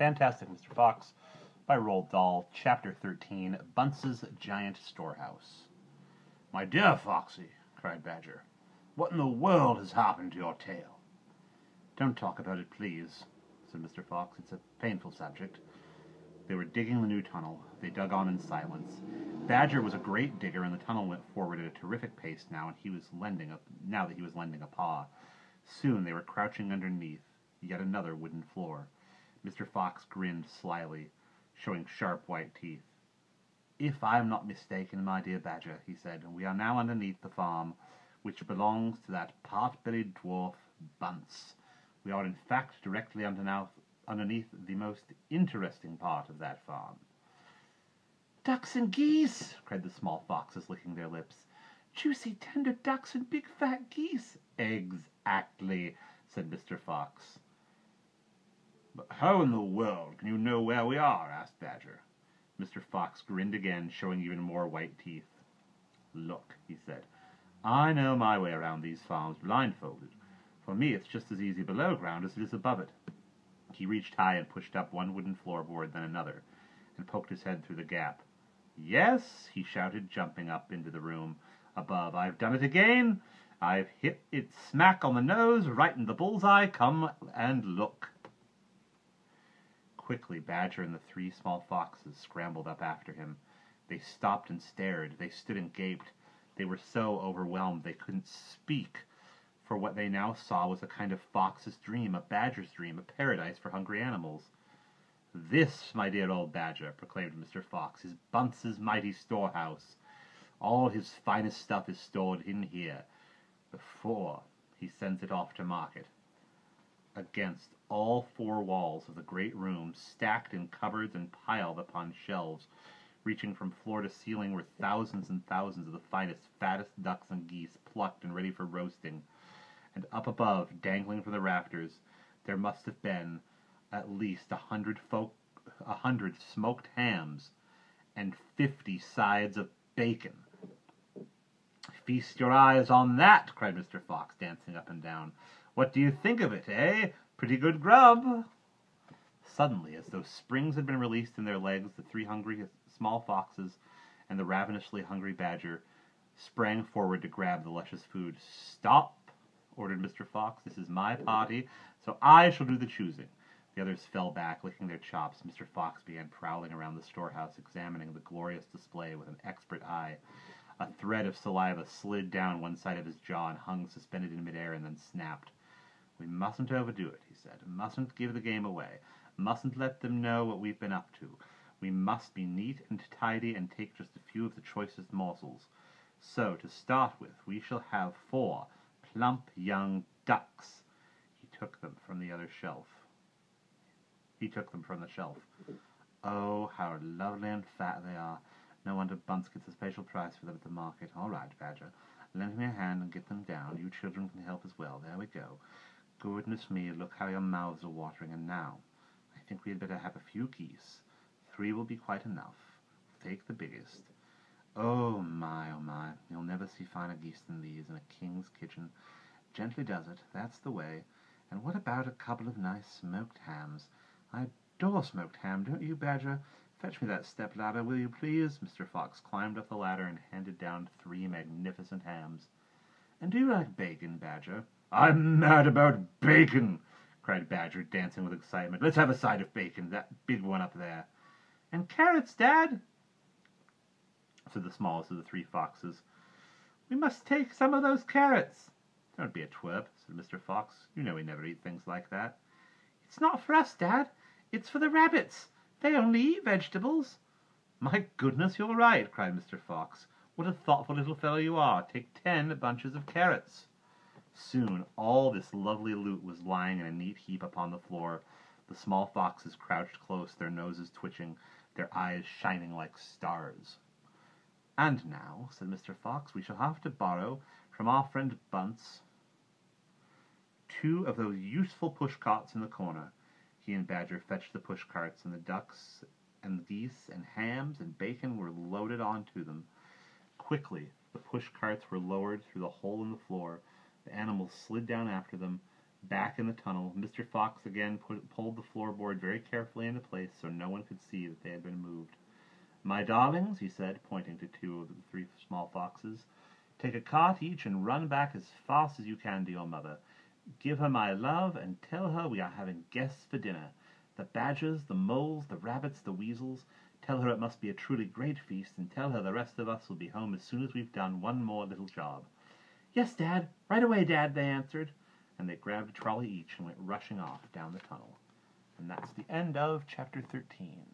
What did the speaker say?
Fantastic Mr. Fox by Roald Dahl, Chapter 13, Bunce's Giant Storehouse. "My dear Foxy," cried Badger, "what in the world has happened to your tail?" "Don't talk about it, please," said Mr. Fox. "It's a painful subject." They were digging the new tunnel. They dug on in silence. Badger was a great digger, and the tunnel went forward at a terrific pace now that he was lending a paw. Soon they were crouching underneath yet another wooden floor. Mr. Fox grinned slyly, showing sharp white teeth. "If I am not mistaken, my dear Badger," he said, "we are now underneath the farm, which belongs to that pot-bellied dwarf, Bunce. We are in fact directly underneath the most interesting part of that farm." "Ducks and geese!" cried the small foxes, licking their lips. "Juicy, tender ducks and big fat geese!" "Exactly," said Mr. Fox. "But how in the world can you know where we are?" asked Badger. Mr. Fox grinned again, showing even more white teeth. "Look," he said, "I know my way around these farms blindfolded. For me it's just as easy below ground as it is above it." He reached high and pushed up one wooden floorboard, then another, and poked his head through the gap. "Yes," he shouted, jumping up into the room above, "I've done it again. I've hit it smack on the nose, right in the bull's-eye. Come and look." Quickly, Badger and the three small foxes scrambled up after him. They stopped and stared. They stood and gaped. They were so overwhelmed they couldn't speak, for what they now saw was a kind of fox's dream, a badger's dream, a paradise for hungry animals. "This, my dear old Badger," proclaimed Mr. Fox, "is Bunce's mighty storehouse. All his finest stuff is stored in here before he sends it off to market." Against all four walls of the great room, stacked in cupboards and piled upon shelves, reaching from floor to ceiling, were thousands and thousands of the finest, fattest ducks and geese, plucked and ready for roasting. And up above, dangling from the rafters, there must have been at least 100 smoked hams and 50 sides of bacon. "Feast your eyes on that!" cried Mr. Fox, dancing up and down. "What do you think of it, eh? Pretty good grub!" Suddenly, as though springs had been released in their legs, the three hungry small foxes and the ravenously hungry Badger sprang forward to grab the luscious food. "Stop!" ordered Mr. Fox. "This is my party, so I shall do the choosing." The others fell back, licking their chops. Mr. Fox began prowling around the storehouse, examining the glorious display with an expert eye. A thread of saliva slid down one side of his jaw and hung suspended in midair and then snapped. "We mustn't overdo it," he said. "Mustn't give the game away. Mustn't let them know what we've been up to. We must be neat and tidy and take just a few of the choicest morsels. So, to start with, we shall have 4 plump young ducks." He took them from the shelf. "Oh, how lovely and fat they are. No wonder Bunce gets a special price for them at the market. All right, Badger, lend me a hand and get them down. You children can help as well. There we go. Goodness me, look how your mouths are watering. And now, I think we had better have a few geese. 3 will be quite enough. Take the biggest. Oh my, you'll never see finer geese than these in a king's kitchen. Gently does it, that's the way. And what about a couple of nice smoked hams? I adore smoked ham, don't you, Badger? Fetch me that step-ladder, will you, please?" Mr. Fox climbed up the ladder and handed down 3 magnificent hams. "And do you like bacon, Badger?" "I'm mad about bacon!" cried Badger, dancing with excitement. "Let's have a side of bacon, that big one up there." "And carrots, Dad," said the smallest of the 3 foxes. "We must take some of those carrots." "Don't be a twerp," said Mr. Fox. "You know we never eat things like that." "It's not for us, Dad. It's for the rabbits. They only eat vegetables." "My goodness, you're right," cried Mr. Fox. "What a thoughtful little fellow you are. Take 10 bunches of carrots." Soon all this lovely loot was lying in a neat heap upon the floor. The small foxes crouched close, their noses twitching, their eyes shining like stars. "And now," said Mr. Fox, "we shall have to borrow from our friend Bunce 2 of those useful push-carts in the corner." He and Badger fetched the push-carts, and the ducks and geese and hams and bacon were loaded onto them. Quickly the push-carts were lowered through the hole in the floor. The animals slid down after them. Back in the tunnel, Mr. Fox again pulled the floorboard very carefully into place so no one could see that they had been moved. "My darlings," he said, pointing to 2 of the 3 small foxes, "take a cart each and run back as fast as you can to your mother. Give her my love and tell her we are having guests for dinner. The badgers, the moles, the rabbits, the weasels. Tell her it must be a truly great feast, and tell her the rest of us will be home as soon as we've done one more little job." "Yes, Dad. Right away, Dad," they answered, and they grabbed a trolley each and went rushing off down the tunnel. And that's the end of Chapter 13.